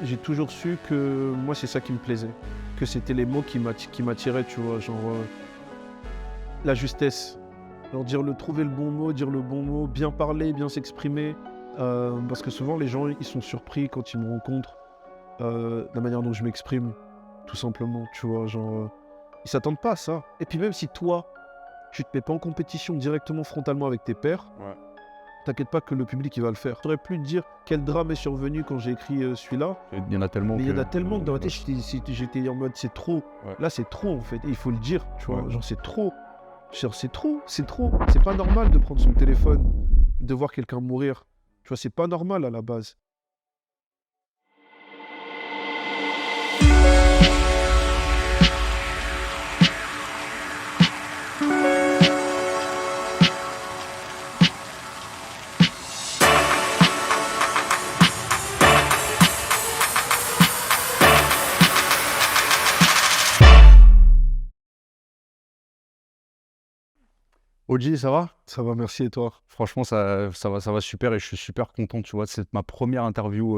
j'ai toujours su que moi, c'est ça qui me plaisait. Que c'était les mots qui m'attiraient, tu vois, genre la justesse. Genre trouver le bon mot, dire le bon mot, bien parler, bien s'exprimer. Parce que souvent, les gens, ils sont surpris quand ils me rencontrent, de la manière dont je m'exprime, tout simplement, tu vois, ils s'attendent pas à ça. Et puis même si toi, tu te mets pas en compétition directement frontalement avec tes pairs, Ouais. t'inquiète pas que le public il va le faire. J'aurais pu te dire quel drame est survenu quand j'ai écrit celui-là, Il y en a tellement mais il que... y en a tellement que dans ma tête j'étais en mode c'est trop. Ouais. Là c'est trop en fait, et il faut le dire, tu vois, Ouais. genre c'est trop. Genre c'est trop, c'est trop. C'est pas normal de prendre son téléphone, de voir quelqu'un mourir. Tu vois, c'est pas normal à la base. OG, ça va? Ça va, merci, et toi? Franchement, ça va super et je suis super content, tu vois. C'est ma première interview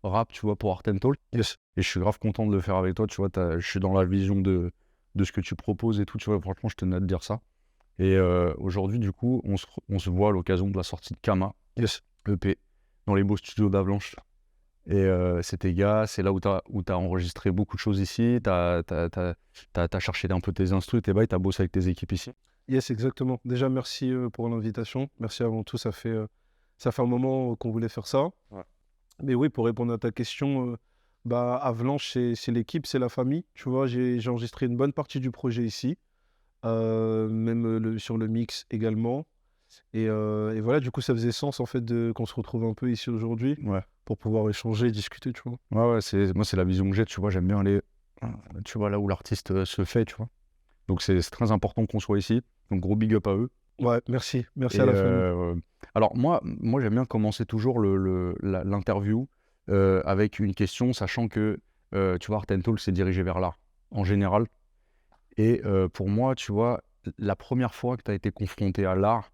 rap, tu vois, pour Art and Talk. Yes. Et je suis grave content de le faire avec toi, tu vois. Je suis dans la vision de ce que tu proposes et tout, tu vois. Franchement, je tenais à te dire ça. Et aujourd'hui, du coup, on se voit à l'occasion de la sortie de Kama, Yes. EP, dans les beaux studios d'Avalanche. Et c'était gars, c'est là où t'as enregistré beaucoup de choses ici, t'as cherché un peu tes instrus, tes bails, t'as bossé avec tes équipes ici. Yes, exactement. Déjà, merci pour l'invitation. Merci avant tout, ça fait un moment qu'on voulait faire ça. Ouais. Mais oui, pour répondre à ta question, Avalanche, c'est l'équipe, c'est la famille. Tu vois, j'ai enregistré une bonne partie du projet ici, même sur le mix également. Et voilà, du coup, ça faisait sens en fait qu'on se retrouve un peu ici aujourd'hui Ouais. pour pouvoir échanger, discuter, tu vois. Ouais, moi, c'est la vision que j'ai, tu vois. J'aime bien aller, tu vois, là où l'artiste se fait, tu vois. Donc, c'est très important qu'on soit ici. Donc, gros big up à eux. Ouais, merci. Merci Et à la famille. alors, moi j'aime bien commencer toujours l'interview avec une question, sachant que, tu vois, Art and Talk, c'est dirigé vers l'art, en général. Et pour moi, tu vois, la première fois que tu as été confronté à l'art,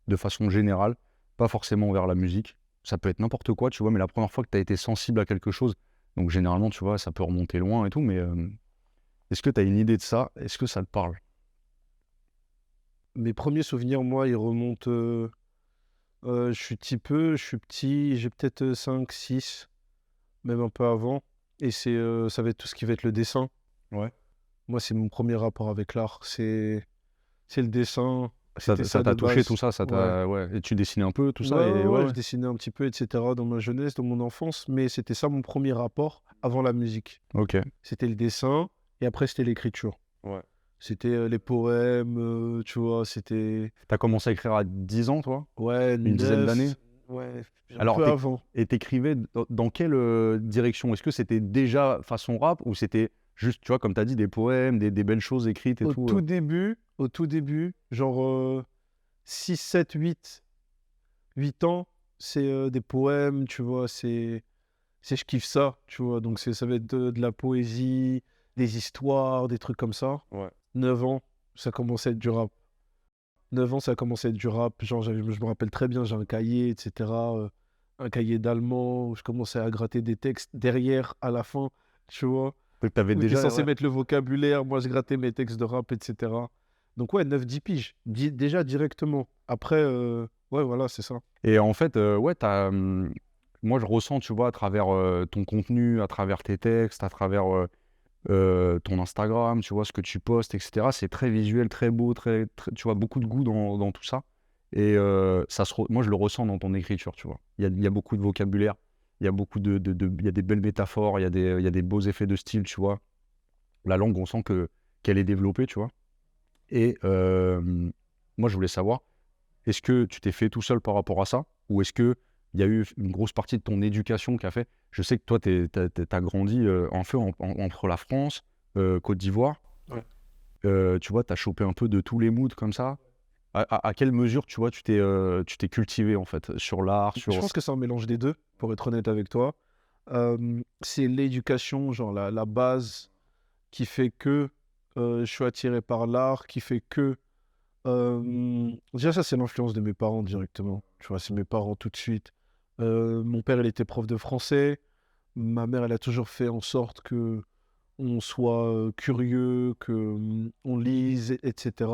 de façon générale, pas forcément vers la musique, ça peut être n'importe quoi, tu vois, mais la première fois que tu as été sensible à quelque chose, donc généralement, tu vois, ça peut remonter loin et tout, mais est-ce que tu as une idée de ça? Est-ce que ça te parle? Mes premiers souvenirs, moi, ils remontent. Je suis je suis petit, j'ai peut-être 5, 6, même un peu avant. Et ça va être tout ce qui va être le dessin. Ouais. Moi, c'est mon premier rapport avec l'art. C'est le dessin. C'était Ça ça de t'a touché, base. tout ça, Ouais. Ouais. Et tu dessinais un peu, tout ça, Ouais, et ouais, ouais, ouais. je dessinais un petit peu, etc. dans ma jeunesse, dans mon enfance. Mais c'était ça mon premier rapport avant la musique. Ok. C'était le dessin et après, c'était l'écriture. Ouais. C'était les poèmes, tu vois, c'était. T'as commencé à écrire à 10 ans, toi? Ouais, Une dizaine d'années? 9. Ouais, un Alors, peu avant. et t'écrivais dans quelle direction? Est-ce que c'était déjà façon rap ou c'était juste, tu vois, comme tu as dit, des poèmes, des belles choses écrites et tout Au tout début, genre 6, 7, 8 ans, c'est des poèmes, tu vois, je kiffe ça, tu vois, donc ça va être de la poésie, des histoires, des trucs comme ça. Ouais. 9 ans, ça commence à être du rap. 9 ans, ça a commencé à être du rap, genre je me rappelle très bien, j'ai un cahier, etc. Un cahier d'allemand où je commençais à gratter des textes derrière, à la fin, tu vois. Donc, tu avais Où tu es déjà. censé Ouais. mettre le vocabulaire, moi je grattais mes textes de rap, etc. Donc ouais, 9-10 piges, déjà directement. Après, ouais, voilà, c'est ça. Et en fait, ouais, moi, je ressens, tu vois, à travers ton contenu, à travers tes textes, à travers ton Instagram, tu vois, ce que tu postes, etc. C'est très visuel, très beau, tu vois, beaucoup de goût dans tout ça. Et moi, je le ressens dans ton écriture, tu vois. Il y a beaucoup de vocabulaire, il y a beaucoup il y a des belles métaphores, il y a des beaux effets de style, tu vois. La langue, on sent qu'elle est développée, tu vois. Et moi, je voulais savoir, est-ce que tu t'es fait tout seul par rapport à ça? Ou est-ce qu'il y a eu une grosse partie de ton éducation qui a fait... Je sais que toi, t'as grandi entre la France, Côte d'Ivoire. Ouais. Tu vois, t'as chopé un peu de tous les moods comme ça. À quelle mesure, tu vois, tu t'es cultivé, en fait, sur l'art, Je pense que c'est un mélange des deux, pour être honnête avec toi. C'est l'éducation, genre la base qui fait que je suis attiré par l'art, qui fait que... déjà, ça, c'est l'influence de mes parents directement. Tu vois, c'est mes parents tout de suite. Mon père, il était prof de français. ma mère, elle a toujours fait en sorte que on soit curieux, que on lise, etc.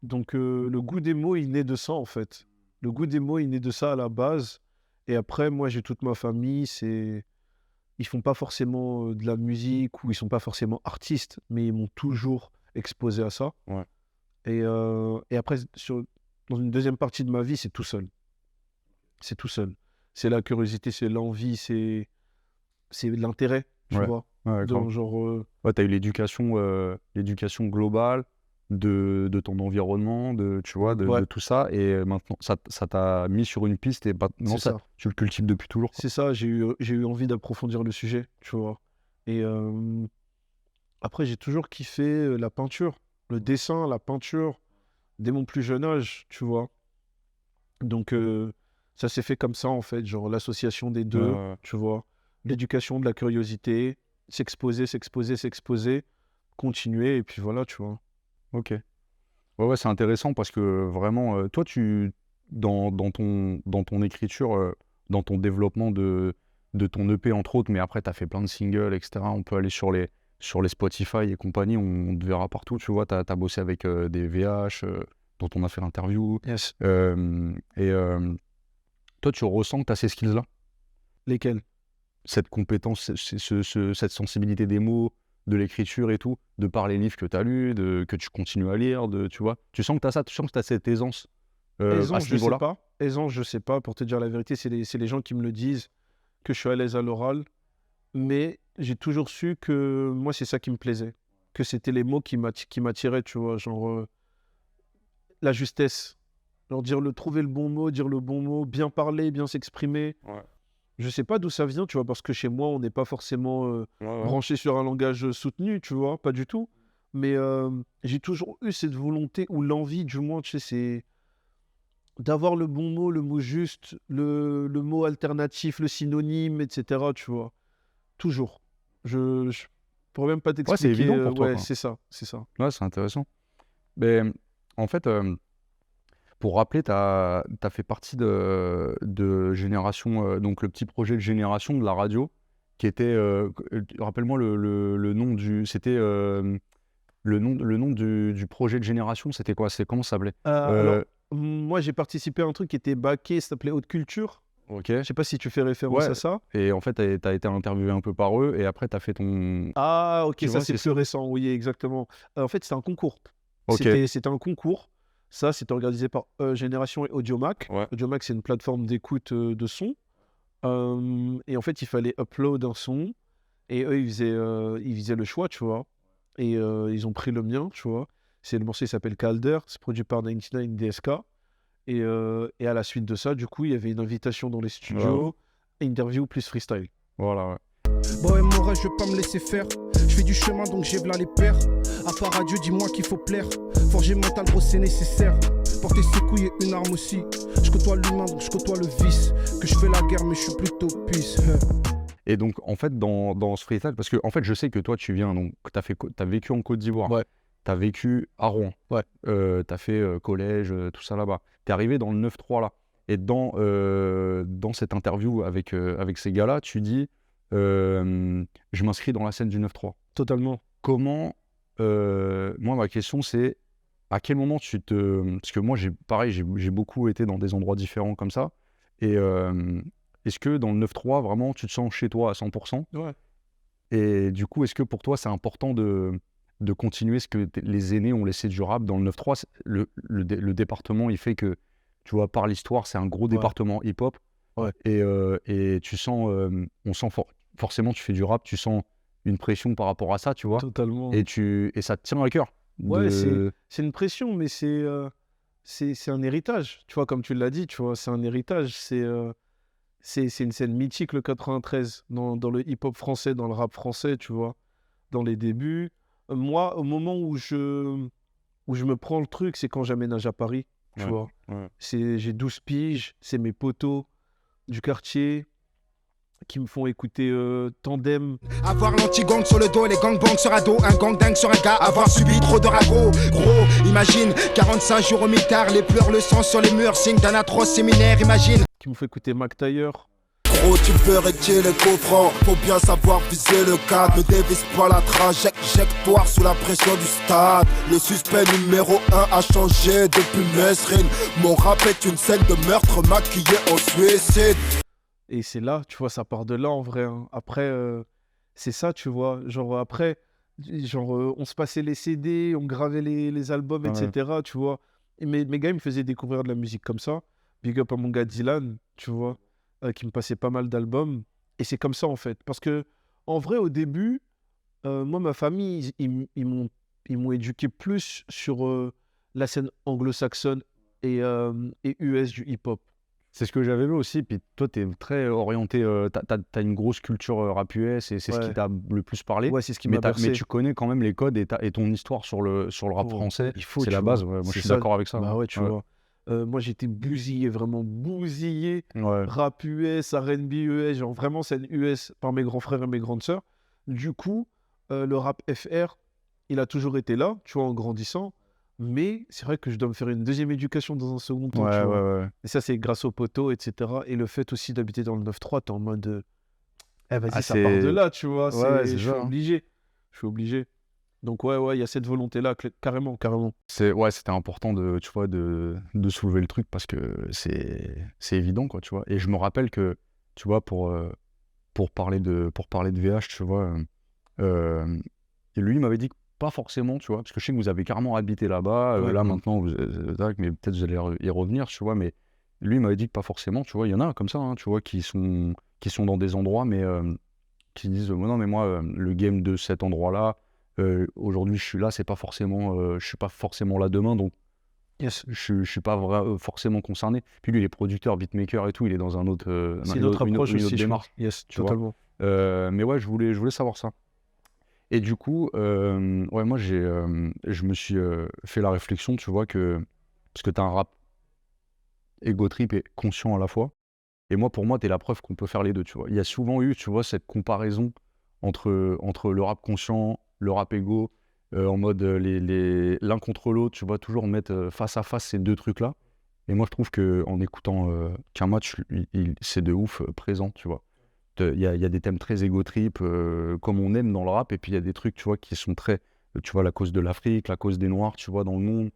Donc le goût des mots, il naît de ça en fait. Le goût des mots, il naît de ça à la base. Et après, moi, j'ai toute ma famille, ils font pas forcément de la musique ou ils sont pas forcément artistes, mais ils m'ont toujours exposé à ça. Ouais. Et après, dans une deuxième partie de ma vie, c'est tout seul. C'est tout seul. C'est la curiosité, c'est l'envie, c'est l'intérêt, tu Ouais. vois. Ouais, grave. Donc, genre, Ouais, tu as eu l'éducation globale de ton environnement, tu vois, Ouais. de tout ça. Et maintenant, ça t'a mis sur une piste et maintenant, c'est ça. tu le cultives depuis toujours, quoi. C'est ça, j'ai eu envie d'approfondir le sujet, tu vois. Et après, j'ai toujours kiffé la peinture, le dessin, la peinture, dès mon plus jeune âge, tu vois. Donc, ça s'est fait comme ça, en fait, genre l'association des deux, Ouais. tu vois. L'éducation de la curiosité, s'exposer, continuer, et puis voilà, tu vois. Ok. Ouais, c'est intéressant parce que vraiment, toi, dans ton écriture, dans ton développement de ton EP, entre autres, mais après, tu as fait plein de singles, etc. On peut aller sur les Spotify et compagnie, on te verra partout, tu vois. Tu as bossé avec des VH dont on a fait l'interview. Yes. Toi, tu ressens que tu as ces skills-là, Lesquels? cette compétence, cette sensibilité des mots, de l'écriture et tout, de par les livres que tu as lus, que tu continues à lire, tu vois. Tu sens que tu as ça, tu sens que tu as cette aisance à Aisance, ce je sais niveau-là. pas. Aisance, je sais pas. Pour te dire la vérité, c'est les gens qui me le disent, que je suis à l'aise à l'oral. Mais j'ai toujours su que moi, c'est ça qui me plaisait. Que c'était les mots qui m'attiraient, tu vois. Genre, la justesse. Genre, trouver le bon mot, dire le bon mot, bien parler, bien s'exprimer. Ouais. Je sais pas d'où ça vient, tu vois, parce que chez moi, on n'est pas forcément branché sur un langage soutenu, tu vois, pas du tout. Mais j'ai toujours eu cette volonté, ou l'envie, du moins, tu sais, c'est d'avoir le bon mot, le mot juste, le mot alternatif, le synonyme, etc., tu vois. Toujours. Je pourrais même pas Ouais, c'est t'expliquer. évident pour toi, Ouais, quoi. c'est ça, c'est ça. Ouais, c'est intéressant. Mais en fait, pour rappeler, tu as fait partie de Génération, donc le petit projet de Génération de la radio, qui était, rappelle-moi le nom c'était le nom du projet de Génération, c'était quoi? Comment ça s'appelait? Alors, moi, j'ai participé à un truc qui était backé, ça s'appelait Haute Culture. Ok. Je sais pas si tu fais référence Ouais. à ça. Et en fait, tu as été interviewé un peu par eux, et après, tu as fait ton... Ah, ok, Tu ça vois, c'est c'est plus récent, oui, exactement. En fait, c'était un concours. Ok. C'était un concours. Ça, c'était organisé par Génération et Audiomack. Ouais. Audiomack, c'est une plateforme d'écoute de son. Et en fait, il fallait upload un son. Et eux, ils faisaient le choix, tu vois. Et ils ont pris le mien, tu vois. Le morceau, il s'appelle Calder. C'est produit par 99 DSK. Et à la suite de ça, du coup, il y avait une invitation dans les studios, interview plus freestyle. Voilà, ouais. Bon et mon rêve, je veux pas me laisser faire. Je fais du chemin donc j'ai v'là les pères. À part à Dieu, dis-moi qu'il faut plaire. Forger mental, gros, c'est nécessaire. Porter ses couilles et une arme aussi. Je côtoie l'humain donc je côtoie le vice. Que je fais la guerre mais je suis plutôt peace. Et donc, en fait, dans ce freestyle, parce que en fait, je sais que toi, tu viens, donc, t'as vécu en Côte d'Ivoire. Ouais. T'as vécu à Rouen. Ouais. T'as fait collège, tout ça là-bas. T'es arrivé dans le 9-3 là. Et dans cette interview avec ces gars-là, tu dis je m'inscris dans la scène du 9-3. Totalement. Comment moi, ma question, c'est à quel moment parce que moi, j'ai beaucoup été dans des endroits différents comme ça. Et est-ce que dans le 9-3, vraiment, tu te sens chez toi à 100%? Ouais. Et du coup, est-ce que pour toi, c'est important de continuer ce que les aînés ont laissé du rap dans le 9-3? Le département, il fait que, tu vois, par l'histoire, c'est un gros département hip-hop. Ouais. Et tu sens, on sent forcément, tu fais du rap, tu sens une pression par rapport à ça, tu vois. Totalement. Et ça te tient à cœur. Ouais, c'est une pression, mais c'est un héritage. Tu vois, comme tu l'as dit, tu vois, c'est un héritage. C'est une scène mythique, le 93, dans le hip-hop français, dans le rap français, tu vois, dans les débuts. Moi, au moment où je me prends le truc, c'est quand j'aménage à Paris, tu vois. Ouais. J'ai 12 piges, c'est mes potos du quartier qui me font écouter Tandem. Avoir l'anti-gang sur le dos, les gangbangs sur ado. Un gang dingue sur un gars, avoir subi trop de ragots. Gros, imagine, 45 jours au mitard, les pleurs, le sang sur les murs, signe d'un atroce séminaire, imagine. Qui me font écouter Mac Taylor. trop, tu ferais qu'il est coffrant. Faut bien savoir viser le cadre, ne dévisse pas la trajectoire sous la pression du stade. Le suspect numéro 1 a changé depuis Mesrine. Mon rap est une scène de meurtre maquillée en suicide. Et c'est là, tu vois, ça part de là en vrai. Hein. Après, c'est ça, tu vois. Genre, après, on se passait les CD, on gravait les albums, Ouais. etc. Tu vois. Et mes gars, ils me faisaient découvrir de la musique comme ça. Big up à mon gars Dylan, tu vois, qui me passait pas mal d'albums. Et c'est comme ça, en fait. Parce que, en vrai, au début, moi, ma famille, ils m'ont éduqué plus sur la scène anglo-saxonne et US du hip-hop. C'est ce que j'avais vu aussi. Puis toi, tu es très orienté. T'as une grosse culture rap US et c'est ce qui Ouais. t'a le plus parlé. Ouais, c'est ce qui Mais, m'a bercé. mais tu connais quand même les codes et ton histoire sur le rap Oh, français. il faut, C'est tu la vois. base. Ouais. Moi, je C'est suis ça. d'accord avec ça. Bah ouais, tu Ouais. vois. Moi, j'étais bousillé, vraiment bousillé. Ouais. Rap US, R&B US, genre vraiment scène US par mes grands frères et mes grandes sœurs. Du coup, le rap FR, il a toujours été là, tu vois, en grandissant. Mais c'est vrai que je dois me faire une deuxième éducation dans un second temps, tu Ouais, vois. ouais, ouais. Et ça, c'est grâce aux poteaux, etc. Et le fait aussi d'habiter dans le 9-3, t'es en mode, vas-y, Ah, ça part de c'est. là, tu vois. Ouais, c'est Je suis ça. Hein. obligé. Je suis obligé. Donc ouais, il y a cette volonté-là, carrément, carrément. Ouais, c'était important tu vois, de soulever le truc parce que c'est évident, quoi, tu vois. Et je me rappelle que, tu vois, pour parler de VH, tu vois, et lui, il m'avait dit que pas forcément, tu vois, parce que je sais que vous avez carrément habité là-bas, Ouais. là maintenant, mais peut-être vous allez y revenir, tu vois, mais lui, il m'avait dit que pas forcément, tu vois, il y en a comme ça, hein, tu vois, qui sont dans des endroits, mais qui disent, non, mais moi, le game de cet endroit-là, aujourd'hui, je suis là, c'est pas forcément, je suis pas forcément là demain, donc Yes. je suis pas forcément concerné. Puis lui, il est producteur, beatmaker et tout, il est dans un autre, C'est une autre approche une autre aussi, je démarche. pense. Yes, tu vois. totalement. Mais ouais, je voulais savoir ça. Et du coup, ouais, moi, je me suis fait la réflexion, tu vois, parce que t'as un rap ego trip et conscient à la fois. Et moi, pour moi, t'es la preuve qu'on peut faire les deux, tu vois. Il y a souvent eu, tu vois, cette comparaison entre le rap conscient, le rap égo, en mode l'un contre l'autre, tu vois, toujours mettre face à face ces deux trucs-là. Et moi, je trouve qu'en écoutant qu'un match, c'est de ouf présent, tu vois. Il y a des thèmes très égo trip, comme on aime dans le rap, et puis il y a des trucs, tu vois, qui sont très, tu vois, la cause de l'Afrique, la cause des Noirs, tu vois, dans le monde.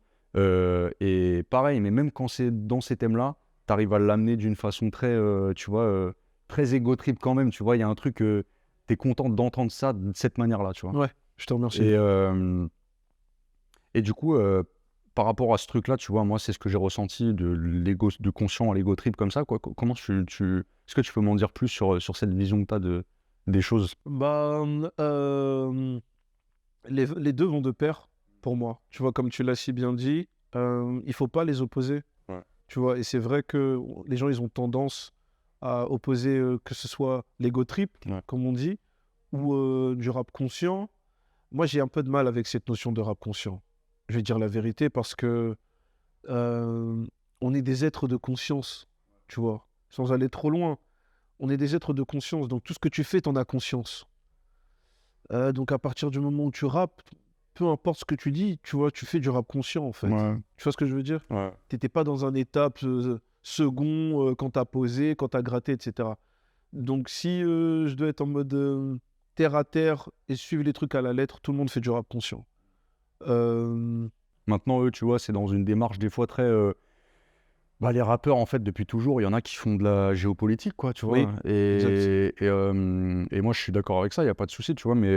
Et pareil, mais même quand c'est dans ces thèmes-là, t'arrives à l'amener d'une façon très, tu vois, très égo trip quand même, tu vois, il y a un truc, t'es content d'entendre ça de cette manière-là, tu vois. Ouais, je te remercie. Et du coup, par rapport à ce truc-là, tu vois, moi, c'est ce que j'ai ressenti de conscient à l'ego trip comme ça, quoi. Comment est-ce que tu peux m'en dire plus sur cette vision que t'as des choses? Bah, les deux vont de pair pour moi. Tu vois, comme tu l'as si bien dit, il faut pas les opposer. Ouais. Tu vois, et c'est vrai que les gens, ils ont tendance à opposer que ce soit l'ego trip, Ouais. comme on dit, ou du rap conscient. Moi, j'ai un peu de mal avec cette notion de rap conscient. Je vais dire la vérité parce que on est des êtres de conscience, tu vois, sans aller trop loin. On est des êtres de conscience, donc tout ce que tu fais, t'en as conscience. Donc à partir du moment où tu rappes, peu importe ce que tu dis, tu vois, tu fais du rap conscient en fait. Ouais. Tu vois ce que je veux dire? Ouais. T'étais pas dans un étape second quand t'as posé, quand t'as gratté, etc. Donc si je dois être en mode terre à terre et suivre les trucs à la lettre, tout le monde fait du rap conscient. Maintenant, eux, tu vois, c'est dans une démarche des fois très. Bah, les rappeurs, en fait, depuis toujours, il y en a qui font de la géopolitique, quoi, tu vois. Oui, Et moi, je suis d'accord avec ça, il n'y a pas de souci, tu vois, mais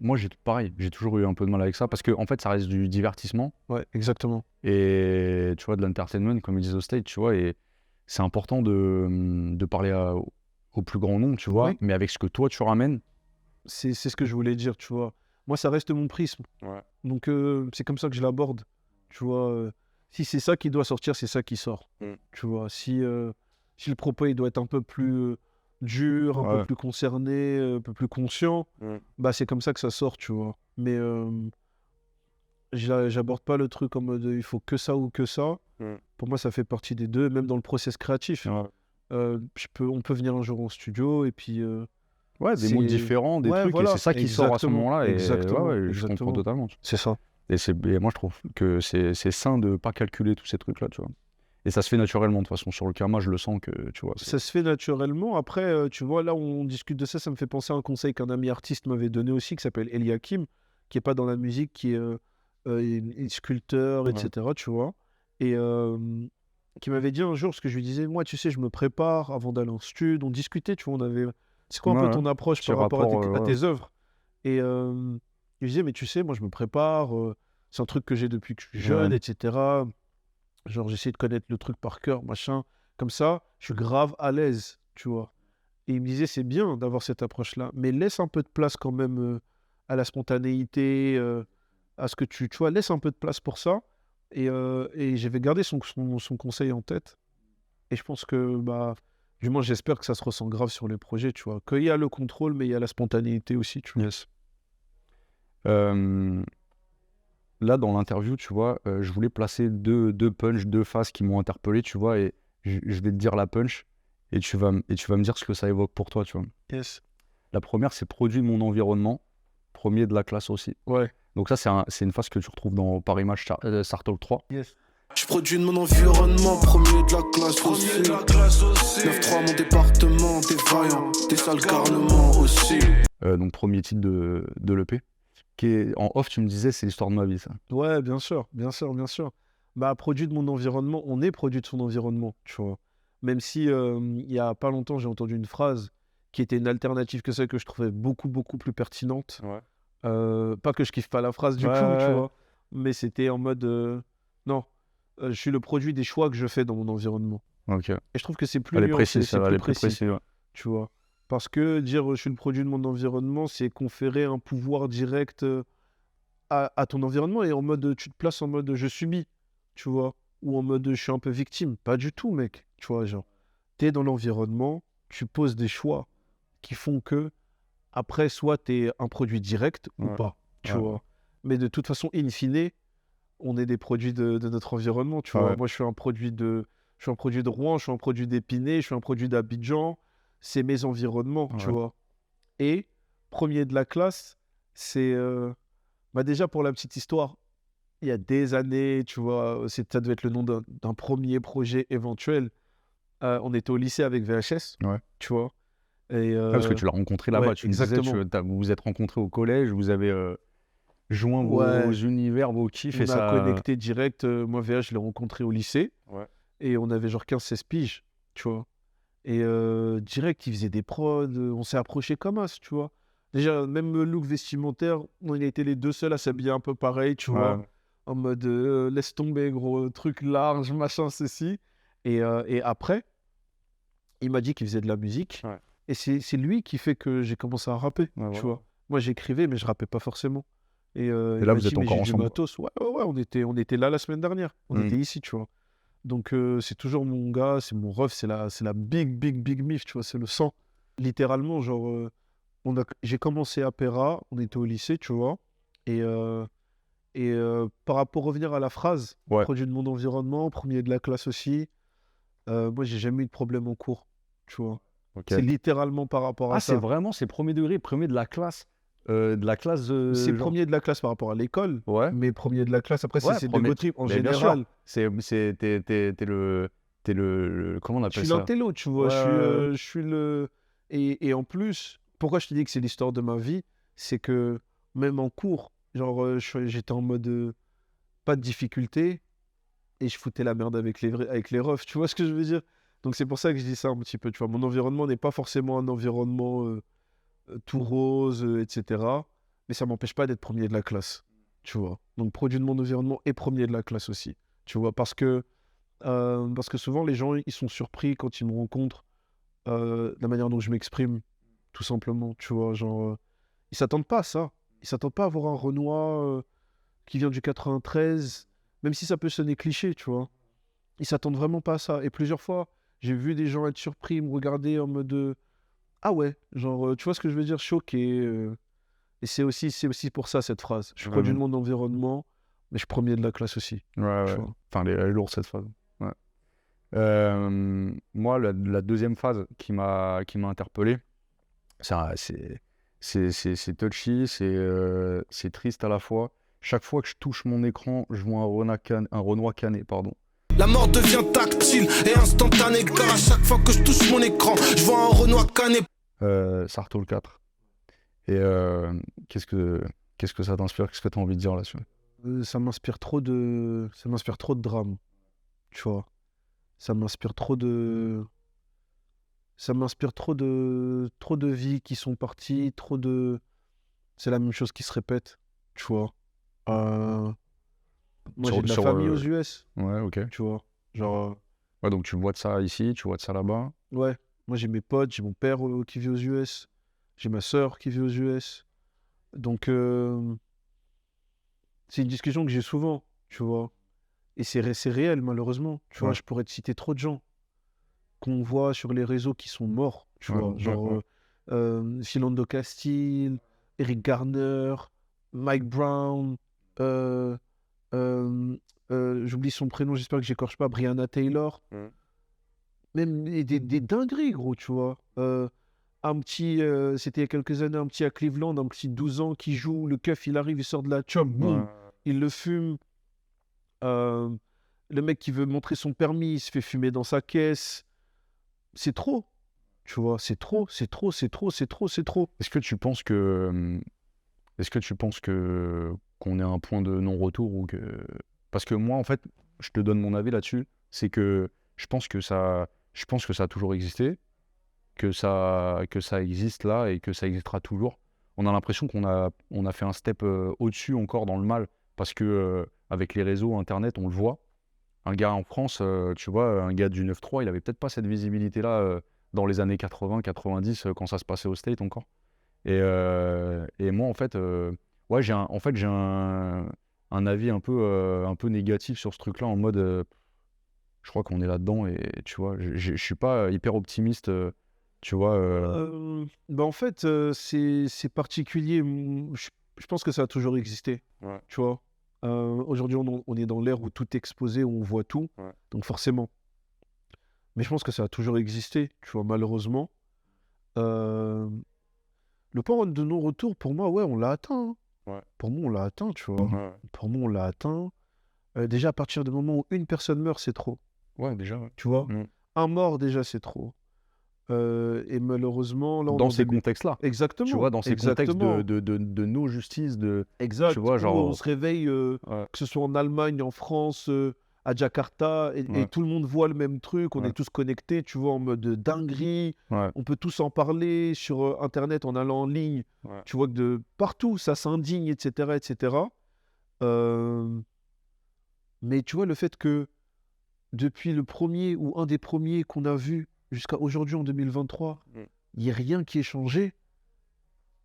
moi, pareil, j'ai toujours eu un peu de mal avec ça parce que, en fait, ça reste du divertissement ouais, exactement. et, tu vois, de l'entertainment, comme ils disent au stage, tu vois, et c'est important de parler au plus grand nombre, tu vois, Oui. mais avec ce que toi, tu ramènes. C'est ce que je voulais dire, tu vois. Moi, ça reste mon prisme. Ouais. Donc, c'est comme ça que je l'aborde. Tu vois, si c'est ça qui doit sortir, c'est ça qui sort. Tu vois, si le propos il doit être un peu plus dur, un peu plus concerné, un peu plus conscient, bah c'est comme ça que ça sort, tu vois. Mais j'aborde pas le truc en mode il faut que ça ou que ça. Pour moi, ça fait partie des deux, même dans le process créatif. On peut venir un jour en studio et puis. Ouais, des mots différents, des trucs, et c'est ça qui sort à ce moment-là. Exactement, Et je exactement. comprends totalement. C'est ça. Et moi, je trouve que c'est sain de pas calculer tous ces trucs-là, tu vois. Et ça se fait naturellement, de toute façon. Sur le Kama, je le sens que, tu vois. Ça se fait naturellement. Après, tu vois, là, on discute de ça, ça me fait penser à un conseil qu'un ami artiste m'avait donné aussi, qui s'appelle Eliakim, qui est pas dans la musique, qui est sculpteur, Ouais. etc., tu vois. Et qui m'avait dit un jour, parce que je lui disais, moi, tu sais, je me prépare avant d'aller en stud, on discutait, tu vois, on avait... C'est quoi un peu Ouais, ton approche petit par rapport à rapport, à ouais. tes œuvres? Et je lui disais, mais tu sais, moi, je me prépare, c'est un truc que j'ai depuis que je suis jeune, Ouais. etc. Genre, j'essaie de connaître le truc par cœur, machin. Comme ça, je suis grave à l'aise, tu vois. Et il me disait, c'est bien d'avoir cette approche-là, mais laisse un peu de place quand même à la spontanéité, à ce que tu vois, laisse un peu de place pour ça. Et j'avais gardé son conseil en tête. Et je pense que, bah, du moins, j'espère que ça se ressent grave sur les projets, tu vois. Qu'il y a le contrôle, mais il y a la spontanéité aussi, tu vois. Yes. Là, dans l'interview, tu vois, je voulais placer deux punchs, deux phases qui m'ont interpellé, tu vois, et je vais te dire la punch, et tu vas me dire ce que ça évoque pour toi, tu vois. Yes. La première, c'est produit de mon environnement, premier de la classe aussi. Ouais. Donc ça, c'est une phase que tu retrouves dans Paris Match Sartalk 3. Yes. Je produis de mon environnement, premier de la classe aussi. 9-3 mon département, des vaillants, des sales garnements aussi. Donc premier titre de l'EP. Qui est, en off, tu me disais, c'est l'histoire de ma vie, ça. Ouais, bien sûr, bien sûr, bien sûr. Bah, produit de mon environnement, on est produit de son environnement, tu vois. Même si il y a pas longtemps, j'ai entendu une phrase qui était une alternative que celle que je trouvais beaucoup, beaucoup plus pertinente. Ouais. Pas que je kiffe pas la phrase du Ouais, coup, tu ouais. vois. Mais c'était en mode, non, je suis le produit des choix que je fais dans mon environnement. Ok. Et je trouve que c'est plus Elle est nuancé, précise, c'est ça va, plus elle est plus précis, précise. Ouais. tu vois. Parce que dire je suis le produit de mon environnement, c'est conférer un pouvoir direct à ton environnement et en mode tu te places en mode je subis, tu vois, ou en mode je suis un peu victime. Pas du tout, mec, tu vois, genre, t'es dans l'environnement, tu poses des choix qui font que après, soit t'es un produit direct ou Ouais. pas, tu Ouais. vois. Mais de toute façon, in fine, on est des produits de notre environnement, tu Ouais. vois. Moi, je suis un produit de Rouen, je suis un produit d'Épinay, je suis un produit d'Abidjan. C'est mes environnements, tu Ouais. vois. Et premier de la classe, c'est... bah déjà, pour la petite histoire, il y a des années, tu vois, ça devait être le nom d'un premier projet éventuel. On était au lycée avec VHS, Ouais. tu vois. Et, Ouais, parce que tu l'as rencontré là-bas. ouais, Tu me disais, exactement. vous vous êtes rencontrés au collège, vous avez joint vos Ouais, univers, vos kiffs, et on a ça. connecté direct. Moi, VH, je l'ai rencontré au lycée. Ouais. Et on avait genre 15-16 piges, tu vois. Et direct, il faisait des prods, on s'est approchés comme as, tu vois. Déjà, même le look vestimentaire, on a été les deux seuls à s'habiller un peu pareil, tu vois. Ouais. En mode laisse tomber, gros, truc large, machin, ceci. Et après, il m'a dit qu'il faisait de la musique. Ouais. Et c'est lui qui fait que j'ai commencé à rapper, Ouais, tu voilà. vois. Moi, j'écrivais, mais je rappais pas forcément. Et il là, m'a vous dit, êtes mais encore j'ai du ensemble, matos. Ouais, on était là la semaine dernière. On Mm. était ici, tu vois. Donc, c'est toujours mon gars, c'est mon ref, c'est la big mif, tu vois, c'est le sang. Littéralement, genre, j'ai commencé à Pera, on était au lycée, tu vois. Et par rapport, revenir à la phrase, Ouais. produit de mon environnement, premier de la classe aussi, moi, j'ai jamais eu de problème en cours, tu vois. Ok. C'est littéralement par rapport à Ah, ça. c'est vraiment, c'est premier degré, premier de la classe. C'est Genre. premier de la classe par rapport à l'école, Ouais. mais premier de la classe, après, Ouais, c'est de premier- l'ego trip en Mais bien sûr. général. T'es le. Comment on Je appelle suis ça? l'intello, tu vois. Ouais, Je suis le. Et en plus, pourquoi je te dis que c'est l'histoire de ma vie, c'est que même en cours, genre, j'étais en mode pas de difficulté et je foutais la merde avec les refs. Tu vois ce que je veux dire? Donc c'est pour ça que je dis ça un petit peu. Tu vois, mon environnement n'est pas forcément un environnement tout rose, etc. Mais ça m'empêche pas d'être premier de la classe. Tu vois. Donc produit de mon environnement et premier de la classe aussi. Tu vois, parce que souvent les gens ils sont surpris quand ils me rencontrent de la manière dont je m'exprime, tout simplement, tu vois, genre, ils s'attendent pas à ça. Ils s'attendent pas à voir un Renoir qui vient du 93, même si ça peut sonner cliché, tu vois. Ils s'attendent vraiment pas à ça. Et plusieurs fois, j'ai vu des gens être surpris, me regarder en mode ah ouais, genre, tu vois ce que je veux dire, choqué. Et c'est aussi pour ça cette phrase. Je suis produit de mon environnement, mais je suis premier de la classe aussi. Ouais, tu ouais. vois. Enfin, elle est lourde cette phase. Ouais. Moi, la deuxième phase qui m'a interpellé, c'est touchy, c'est triste à la fois. Chaque fois que je touche mon écran, je vois un Renoir cané, pardon. La mort devient tactile et instantanée, car à chaque fois que je touche mon écran, je vois un Renoir cané. Sarto le 4. Et qu'est-ce que ça t'inspire? Qu'est-ce que tu as envie de dire là-dessus? Ça m'inspire trop de drame, tu vois. Ça m'inspire trop de vies qui sont parties, c'est la même chose qui se répète, tu vois. Moi, j'ai de la famille aux US, Ouais, ok. tu vois. Genre, Ouais, donc tu vois de ça ici, tu vois de ça là-bas. ouais, moi j'ai mes potes, j'ai mon père qui vit aux US, j'ai ma sœur qui vit aux US. Donc, c'est une discussion que j'ai souvent, tu vois. Et c'est réel, malheureusement. Tu vois, Ouais. je pourrais te citer trop de gens qu'on voit sur les réseaux qui sont morts, tu Ouais, vois. ouais, Genre, ouais. Philando Castile, Eric Garner, Mike Brown, euh, j'oublie son prénom, j'espère que j'écorche pas, Breonna Taylor. Même des dingueries, gros, tu vois. C'était il y a quelques années, un petit à Cleveland, un petit 12 ans qui joue, le keuf, il arrive, il sort de la chop, boum, il le fume. Euh, le mec qui veut montrer son permis, il se fait fumer dans sa caisse. C'est trop, tu vois, c'est trop. Est-ce que tu penses que qu'on est à un point de non-retour ou que... Parce que moi, en fait, je te donne mon avis là-dessus, c'est que je pense que ça a toujours existé, que ça existe là et que ça existera toujours. On a l'impression qu'on a fait un step au-dessus encore dans le mal, parce que avec les réseaux, Internet, on le voit. Un gars en France, tu vois, un gars du 9-3, il avait peut-être pas cette visibilité-là dans les années 80-90, quand ça se passait au State encore. Et moi, en fait, ouais, j'ai un avis un peu négatif sur ce truc-là, en mode, je crois qu'on est là-dedans, et tu vois, je suis pas hyper optimiste, tu vois. Bah en fait, c'est particulier. Je pense que ça a toujours existé, Ouais. tu vois. Aujourd'hui, on est dans l'ère où tout est exposé, où on voit tout, Ouais. donc forcément. Mais je pense que ça a toujours existé, tu vois, malheureusement. Euh, Le point de non-retour, pour moi, ouais, on l'a atteint, hein. Ouais. Pour moi, on l'a atteint, tu vois. Ouais. Pour moi, on l'a atteint. Déjà, à partir du moment où une personne meurt, c'est trop, Ouais, déjà, ouais. tu vois. Mm. Un mort, déjà, c'est trop. Et malheureusement, là, on est Dans en ces 2000. contextes-là, tu Exactement, vois, dans ces contextes exactement. de nos justices, Exact. tu vois, Où on genre, se réveille, ouais, que ce soit en Allemagne, en France, à Jakarta, et ouais, tout le monde voit le même truc, on ouais, est tous connectés, tu vois, en mode de dinguerie. ouais, On peut tous en parler sur Internet en allant en ligne. ouais. Tu vois que de partout, ça s'indigne, etc., etc. Euh, Mais tu vois, le fait que depuis le premier ou un des premiers qu'on a vu jusqu'à aujourd'hui en 2023, Mm. il n'y a rien qui est changé,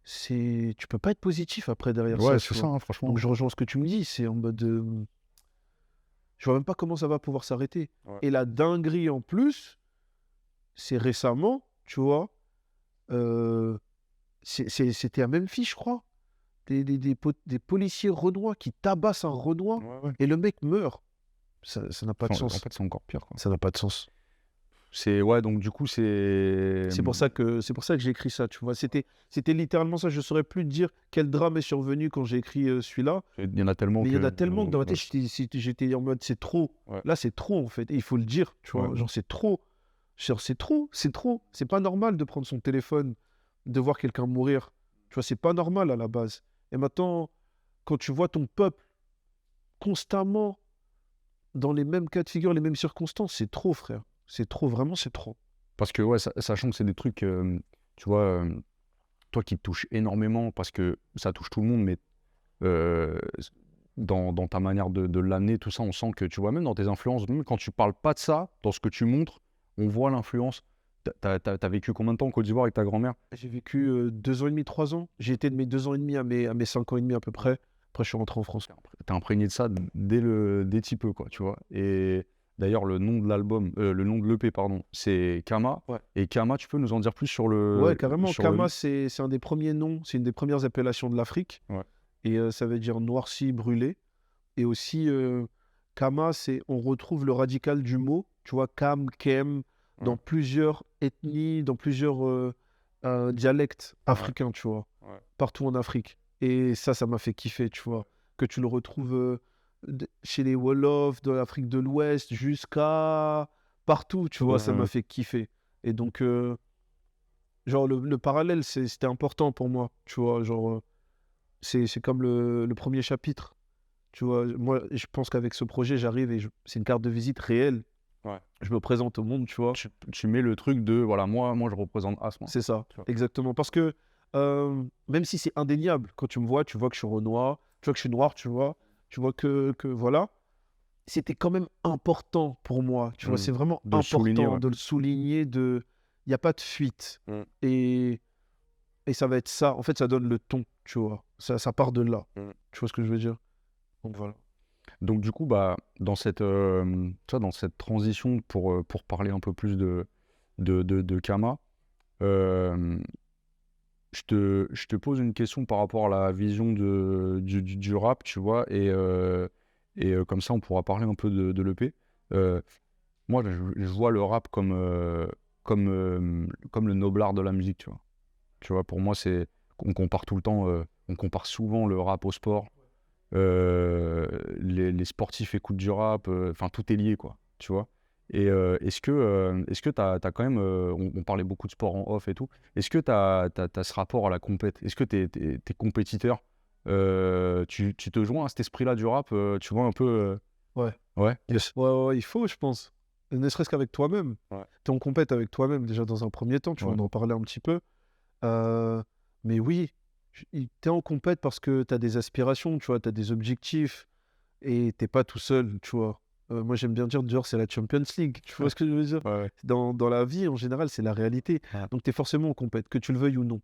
tu peux pas être positif après derrière Ouais, ça, c'est tu ça, vois. hein, franchement. Donc je rejoins ce que tu me dis, c'est en mode je vois même pas comment ça va pouvoir s'arrêter. Ouais. Et la dinguerie en plus, c'est récemment, tu vois, euh, c'était à Memphis, je crois, des policiers renois qui tabassent un renois Ouais, ouais. et le mec meurt. Ça n'a pas de Enfin, en sens. fait, c'est encore pire, quoi. Ça n'a pas de sens. Ouais, donc du coup, c'est... C'est pour ça que j'ai écrit ça, tu vois. C'était littéralement ça. Je saurais plus te dire quel drame est survenu quand j'ai écrit celui-là. Il y en a tellement Mais il y en a tellement que dans ma ouais. tête, j'étais en mode c'est trop. Ouais. Là, c'est trop en fait. Et il faut le dire, tu vois. Ouais. Genre, c'est trop. Genre, c'est trop. C'est pas normal de prendre son téléphone, de voir quelqu'un mourir. Tu vois, c'est pas normal à la base. Et maintenant, quand tu vois ton peuple constamment dans les mêmes cas de figure, les mêmes circonstances, c'est trop, frère. C'est trop, vraiment, c'est trop. Parce que, ouais, sachant que c'est des trucs, tu vois, toi qui te touches énormément, parce que ça touche tout le monde, mais euh, dans ta manière de l'amener, tout ça, on sent que, tu vois, même dans tes influences, même quand tu parles pas de ça, dans ce que tu montres, on voit l'influence. T'as vécu combien de temps en Côte d'Ivoire avec ta grand-mère? J'ai vécu 2 ans et demi, 3 ans. J'ai été de mes 2 ans et demi à mes 5 ans et demi à peu près. Après, je suis rentré en France. T'es imprégné de ça dès petit peu, quoi, tu vois. Et d'ailleurs, le nom de l'album, le nom de l'EP, pardon, c'est Kama. Ouais. Et Kama, tu peux nous en dire plus sur le... Ouais, carrément. sur Kama, c'est un des premiers noms, c'est une des premières appellations de l'Afrique. Ouais. Et ça veut dire noirci, brûlé. Et aussi, Kama, on retrouve le radical du mot, tu vois, Kam, Kem, dans plusieurs ethnies, dans plusieurs dialectes africains, tu vois, Ouais. partout en Afrique. Et ça m'a fait kiffer, tu vois, que tu le retrouves chez les Wolofs, de l'Afrique de l'Ouest, jusqu'à partout, tu vois, ça m'a fait kiffer. Et donc, genre, le parallèle, c'était important pour moi, tu vois, genre, c'est comme le premier chapitre, tu vois. Moi, je pense qu'avec ce projet, j'arrive et c'est une carte de visite réelle. Ouais. Je me présente au monde, tu vois. Tu mets le truc de, voilà, moi je représente As, moi. C'est ça, Tu vois. exactement. Parce que même si c'est indéniable, quand tu vois que je suis Renoir, tu vois que je suis noir, tu vois que voilà, c'était quand même important pour moi, tu vois, c'est vraiment De le souligner, important ouais. de le souligner, il n'y a pas de fuite. Et ça va être ça, en fait, ça donne le ton, tu vois, ça part de là, tu vois ce que je veux dire? Donc voilà. Donc du coup, bah, dans cette, tu vois, dans cette transition pour parler un peu plus de Kama, euh, je te pose une question par rapport à la vision du rap, tu vois, et comme ça, on pourra parler un peu de l'EP. Moi, je vois le rap comme le noblard de la musique, tu vois. Tu vois, pour moi, on compare tout le temps, on compare souvent le rap au sport. Les sportifs écoutent du rap, enfin tout est lié, quoi, tu vois. Et est-ce que t'as quand même, on parlait beaucoup de sport en off et tout, est-ce que t'as ce rapport à la compète? Est-ce que t'es compétiteur? Tu te joins à cet esprit-là du rap, tu vois un peu Ouais. Ouais. Ouais, il faut, je pense. Ne serait-ce qu'avec toi-même. Ouais. Tu es en compète avec toi-même, déjà dans un premier temps, tu vas Ouais. en parler un petit peu. Mais oui, tu es en compète parce que tu as des aspirations, tu vois, tu as des objectifs et t'es pas tout seul, tu vois. Moi, j'aime bien dire, dehors, c'est la Champions League. Tu vois ce que je veux dire? Ouais. Dans la vie, en général, c'est la réalité. Ouais. Donc, tu es forcément en compète, que tu le veuilles ou non.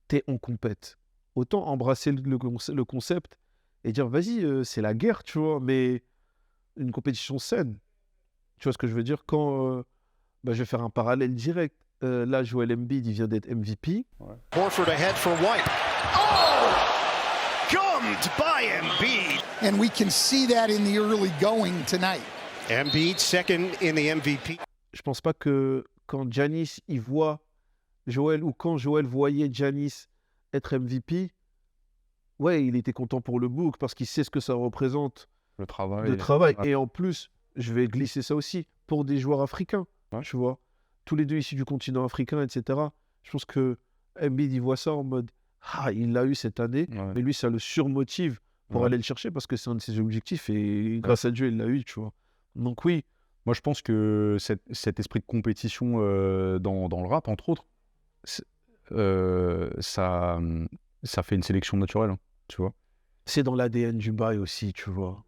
Tu es en compète. Autant embrasser le concept et dire, vas-y, c'est la guerre, tu vois, mais une compétition saine. Tu vois ce que je veux dire? Quand je vais faire un parallèle direct. Là, Joel Embiid, il vient d'être MVP. Horford ahead for White. Oh! Gummed by Embiid. And we can see that in the early going tonight. Embiid second in the MVP. Je pense pas que quand Giannis il voit Joel ou quand Joel voyait Giannis être MVP, ouais, il était content pour le book parce qu'il sait ce que ça représente Le travail. de travail. Ouais. Et en plus, je vais glisser ça aussi pour des joueurs africains, Ouais. tu vois. Tous les deux issus du continent africain, etc. Je pense que Embiid, il voit ça en mode « Ah, il l'a eu cette année, Ouais. mais lui, ça le surmotive pour Ouais. aller le chercher parce que c'est un de ses objectifs et grâce à Dieu, il l'a eu, tu vois. » Donc oui, Moi, je pense que cet esprit de compétition dans le rap, entre autres, ça fait une sélection naturelle, hein, tu vois. c'est dans l'ADN du bail aussi, tu vois.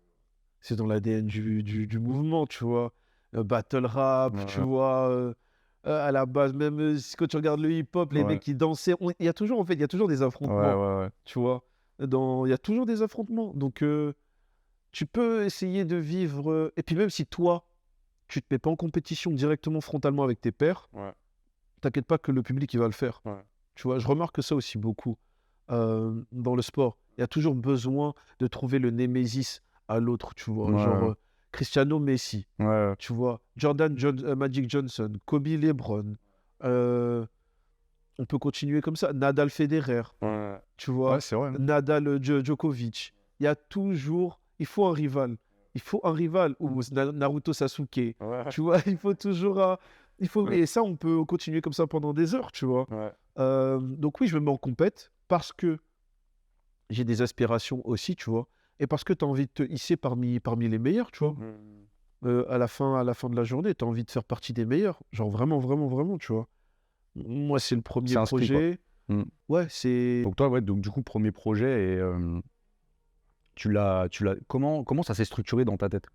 C'est dans l'ADN du mouvement, tu vois. Battle rap, Ouais, tu ouais. vois. À la base, même quand tu regardes le hip-hop, les Ouais. mecs qui dansaient, il y a toujours, en fait, il y a toujours des affrontements, Ouais. tu vois. Il y a toujours des affrontements. Donc, tu peux essayer de vivre. Et puis, même si toi, tu te mets pas en compétition directement frontalement avec tes pairs, Ouais. t'inquiète pas que le public, il va le faire. Ouais. Tu vois, je remarque ça aussi beaucoup dans le sport. Il y a toujours besoin de trouver le némésis à l'autre, tu vois. Ouais, Genre ouais. Cristiano Messi, Ouais. tu vois. Magic Johnson, Kobe LeBron. On peut continuer comme ça. Nadal Federer, Ouais. tu vois. Ouais, c'est vrai. Hein. Nadal Djokovic. Il y a toujours... Il faut un rival. Il faut un rival. Ou Naruto Sasuke. Ouais. Tu vois, il faut toujours... Ouais. Et ça, on peut continuer comme ça pendant des heures, tu vois. Ouais. Donc oui, je me mets en compète parce que j'ai des aspirations aussi, tu vois. Et parce que tu as envie de te hisser parmi les meilleurs, tu vois. À la fin de la journée, tu as envie de faire partie des meilleurs. Genre vraiment, tu vois. Moi, c'est le premier C'est un esprit, quoi. projet. Ouais, c'est... Donc toi, ouais, donc du coup, premier projet, et comment ça s'est structuré dans ta tête?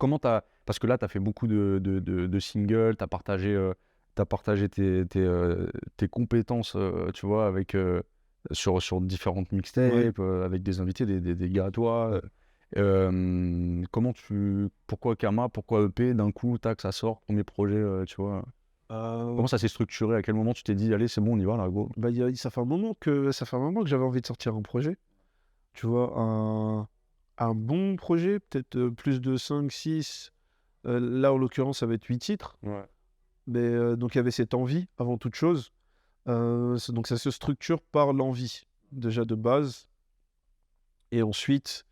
Parce que là, tu as fait beaucoup de singles, tu as partagé tes compétences, tu vois, sur différentes mixtapes, avec des invités, des gars à toi. Pourquoi Kama, pourquoi EP, d'un coup, tac, ça sort, premier projet, tu vois. Comment ça s'est structuré? À quel moment tu t'es dit, allez, c'est bon, on y va, là, go? ça fait un moment que j'avais envie de sortir un projet. Tu vois, un bon projet, peut-être plus de 5, 6. Là, en l'occurrence, ça va être 8 titres. Ouais. Mais donc, il y avait cette envie, avant toute chose. Donc, ça se structure par l'envie, déjà de base. Et ensuite,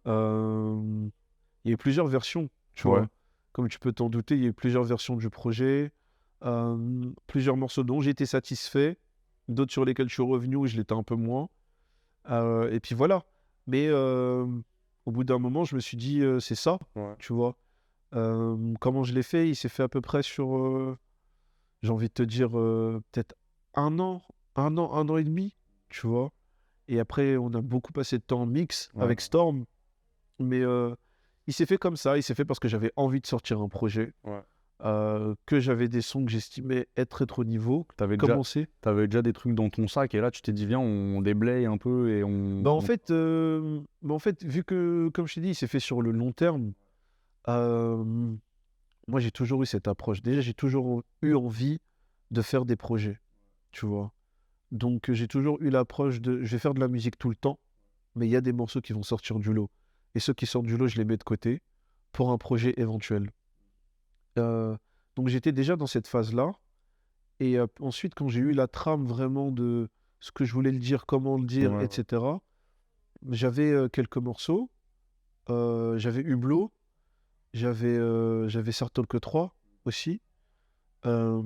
il il y a eu plusieurs versions, tu Ouais. vois. Comme tu peux t'en douter, il y a eu plusieurs versions du projet, plusieurs morceaux dont j'ai été satisfait, d'autres sur lesquels je suis revenu où je l'étais un peu moins. Et puis voilà. Mais au bout d'un moment, je me suis dit, c'est ça, Ouais. tu vois. Comment je l'ai fait? Il s'est fait à peu près sur, j'ai envie de te dire, peut-être un an, un an et demi, tu vois. Et après, on a beaucoup passé de temps en mix Ouais. avec Storm. Mais il s'est fait comme ça. Il s'est fait parce que j'avais envie de sortir un projet, Ouais. que j'avais des sons que j'estimais être au niveau. T'avais déjà, Commencer. des trucs dans ton sac et là, tu t'es dit, viens, on déblaye un peu et on. Bah en fait, vu que, comme je t'ai dit, il s'est fait sur le long terme, euh, moi j'ai toujours eu cette approche. Déjà, j'ai toujours eu envie de faire des projets, tu vois. Donc j'ai toujours eu l'approche de, je vais faire de la musique tout le temps, mais il y a des morceaux qui vont sortir du lot. Et ceux qui sortent du lot, je les mets de côté pour un projet éventuel. Donc j'étais déjà dans cette phase-là. Et ensuite, quand j'ai eu la trame vraiment de ce que je voulais le dire, comment le dire, Ouais, ouais. etc., j'avais quelques morceaux. J'avais Hublot, j'avais Sartolke 3 aussi. Euh,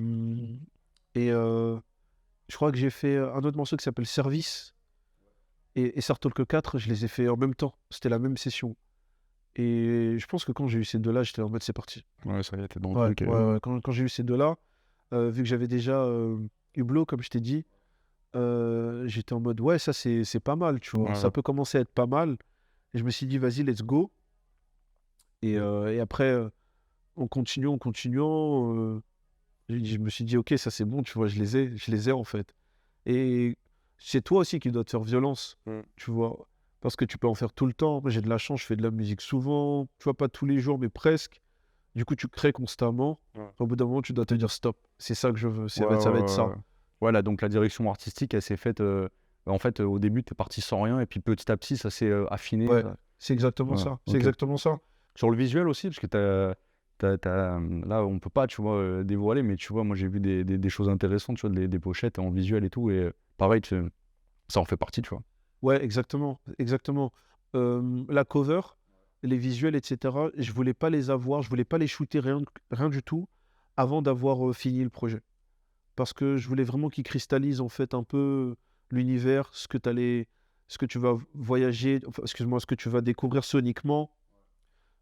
et je crois que j'ai fait un autre morceau qui s'appelle Service. Et Sartolke 4, je les ai fait en même temps. C'était la même session. Et je pense que quand j'ai eu ces deux-là, j'étais en mode c'est parti. Ouais, ça y est, t'es dans le Ouais, truc. ouais. Quand j'ai eu ces deux-là, vu que j'avais déjà Hublot, comme je t'ai dit, j'étais en mode ouais, ça c'est pas mal, tu vois. Ouais, Ça ouais. peut commencer à être pas mal. Et je me suis dit, vas-y, let's go. Et après, en continuant, je me suis dit, ok, ça c'est bon, tu vois, je les ai en fait. Et c'est toi aussi qui dois te faire violence, tu vois. Parce que tu peux en faire tout le temps. Moi, j'ai de la chance, je fais de la musique souvent, tu vois, pas tous les jours, mais presque. Du coup, tu crées constamment. Ouais. Au bout d'un moment, tu dois te dire stop. C'est ça que je veux. Ouais, Ça va ouais, être ça. ouais. Ouais, là, donc la direction artistique, elle s'est faite. En fait, au début, t'es parti sans rien, et puis petit à petit, ça s'est affiné. Ouais, c'est exactement Voilà, ça. C'est ok. exactement ça. Sur le visuel aussi, parce que là, on peut pas, tu vois, dévoiler, mais tu vois, moi, j'ai vu des choses intéressantes, tu vois, des pochettes en visuel et tout, et pareil, ça en fait partie, tu vois. Ouais, exactement. Exactement. La cover, les visuels, etc., je voulais pas les avoir, je voulais pas les shooter, rien du tout, avant d'avoir fini le projet. Parce que je voulais vraiment qu'ils cristallisent en fait un peu l'univers, ce que tu vas voyager, enfin, excuse-moi, ce que tu vas découvrir soniquement.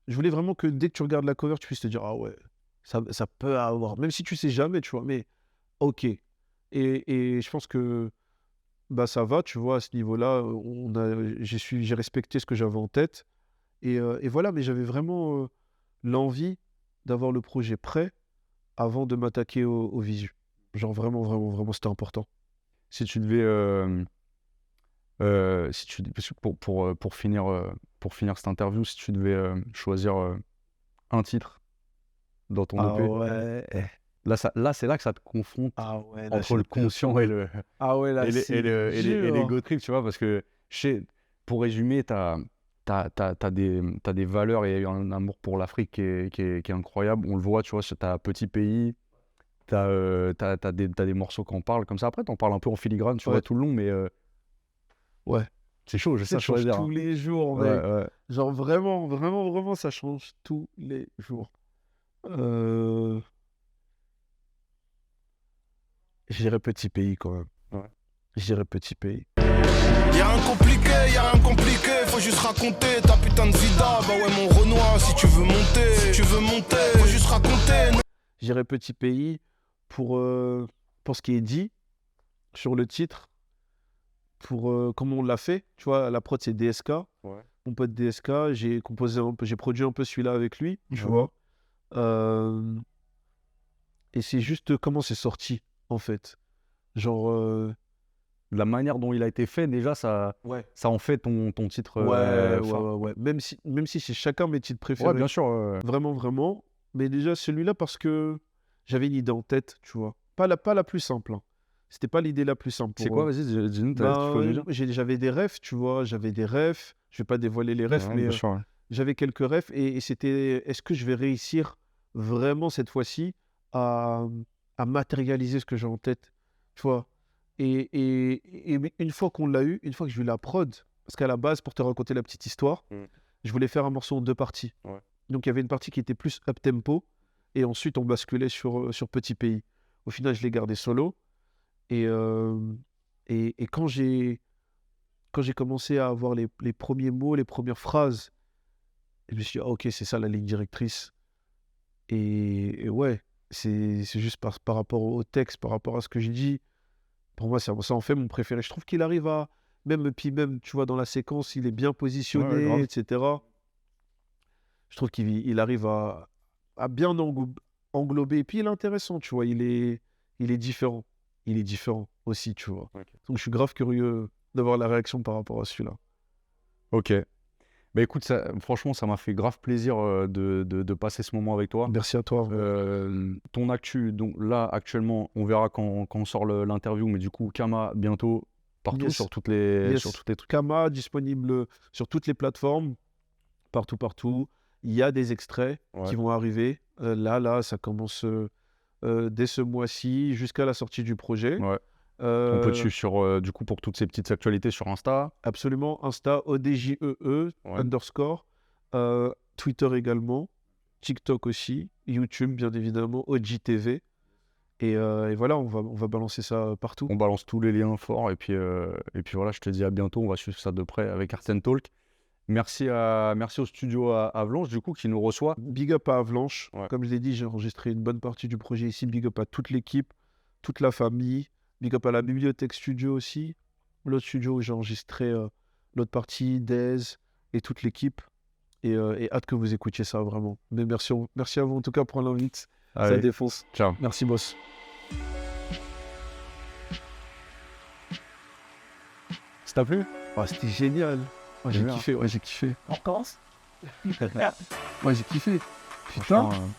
Je voulais vraiment que dès que tu regardes la cover, tu puisses te dire, ah ouais, ça peut avoir, même si tu sais jamais, tu vois, mais ok. Et je pense que bah ça va, tu vois, à ce niveau-là, j'ai respecté ce que j'avais en tête. Et voilà, mais j'avais vraiment l'envie d'avoir le projet prêt avant de m'attaquer au visu. Genre vraiment, vraiment, vraiment, c'était important. Si tu devais. Parce que pour finir cette interview, si tu devais choisir un titre dans ton Ah EP, ouais, là, c'est là que ça te confronte ah ouais, là, entre le conscient et le. ah ouais, là, c'est Et dur. l'ego trip, tu vois, parce que pour résumer, t'as des valeurs et un amour pour l'Afrique qui est incroyable. On le voit, tu vois, t'as Petit Pays, t'as des morceaux qui en parlent comme ça. Après, t'en parles un peu en filigrane, tu Ouais. vois, tout le long, mais Ouais, c'est chaud, je sais ça change choisir. tous les jours, Ouais, mec. ouais. Genre vraiment, vraiment, vraiment, ça change tous les jours. Euh... Je dirais Petit Pays quand même. Ouais. Je dirais Petit Pays. Y'a rien compliqué, faut juste raconter ta putain de vida. Bah ouais, mon Renoir, si tu veux monter, faut juste raconter. Je dirais Petit Pays pour ce qui est dit sur le titre, pour comment on l'a fait. Tu vois, la prod c'est DSK, Ouais. mon pote DSK. J'ai produit un peu celui-là avec lui, tu Ouais. vois. Et c'est juste comment c'est sorti, en fait. Genre, La manière dont il a été fait, déjà, ça en fait ton titre phare. ouais. Même si c'est chacun mes titres Ouais, préférés. bien sûr. Vraiment, vraiment. Mais déjà, celui-là, parce que j'avais une idée en tête, tu vois. Pas la plus simple, hein. C'était pas l'idée la plus simple C'est pour quoi, eux. vas-y, dis-nous, tu Ben, peux nous dire. j'avais des rêves, tu vois. J'avais des rêves. Je vais pas dévoiler les rêves, Ouais, mais bien sûr, ouais. j'avais quelques rêves. Et c'était, est-ce que je vais réussir vraiment cette fois-ci à matérialiser ce que j'ai en tête, tu vois. Et une fois qu'on l'a eu, une fois que j'ai eu la prod, parce qu'à la base, pour te raconter la petite histoire, je voulais faire un morceau en deux parties. Ouais. Donc il y avait une partie qui était plus up-tempo, et ensuite on basculait sur Petit Pays. Au final, je l'ai gardé solo. Et quand j'ai commencé à avoir les premiers mots, les premières phrases, je me suis dit, ah, ok, c'est ça la ligne directrice. Et ouais, c'est juste par rapport au texte, par rapport à ce que je dis. Pour moi, ça en fait mon préféré. Je trouve qu'il arrive à, même, tu vois, dans la séquence, il est bien positionné, grave. etc. Je trouve qu'il arrive à bien englober. Et puis, il est intéressant, tu vois. Il est différent. Il est différent aussi, tu vois. Ok. Donc, je suis grave curieux d'avoir la réaction par rapport à celui-là. Ok. Bah écoute, franchement, ça m'a fait grave plaisir de passer ce moment avec toi. Merci à toi. Ton actu, donc là, actuellement, on verra quand on sort l'interview, mais du coup, Kama, bientôt, partout, Yes. sur toutes les trucs. Kama, disponible sur toutes les plateformes, partout. Il y a des extraits qui vont arriver. Là, ça commence dès ce mois-ci jusqu'à la sortie du projet. Ouais. On peut te suivre sur, du coup, pour toutes ces petites actualités sur Insta. Absolument. Insta, ODJEE, _. Twitter également. TikTok aussi. YouTube, bien évidemment. OGTV. Et voilà, on va balancer ça partout. On balance tous les liens forts. Et puis voilà, je te dis à bientôt. On va suivre ça de près avec Art & Talk. Merci au studio à Avlanche, du coup, qui nous reçoit. Big up à Avlanche. Ouais. Comme je l'ai dit, j'ai enregistré une bonne partie du projet ici. Big up à toute l'équipe, toute la famille. Big up à la bibliothèque studio aussi. L'autre studio où j'ai enregistré l'autre partie, Dez et toute l'équipe. Et hâte que vous écoutiez ça vraiment. Mais merci à vous en tout cas pour l'invite. Ça Allez, défonce. ciao. Merci boss. Ça t'a plu? Ah, c'était génial. Ah, j'ai Génial. kiffé, ouais, j'ai kiffé. On commence? Ouais, j'ai kiffé. Putain. Franchement,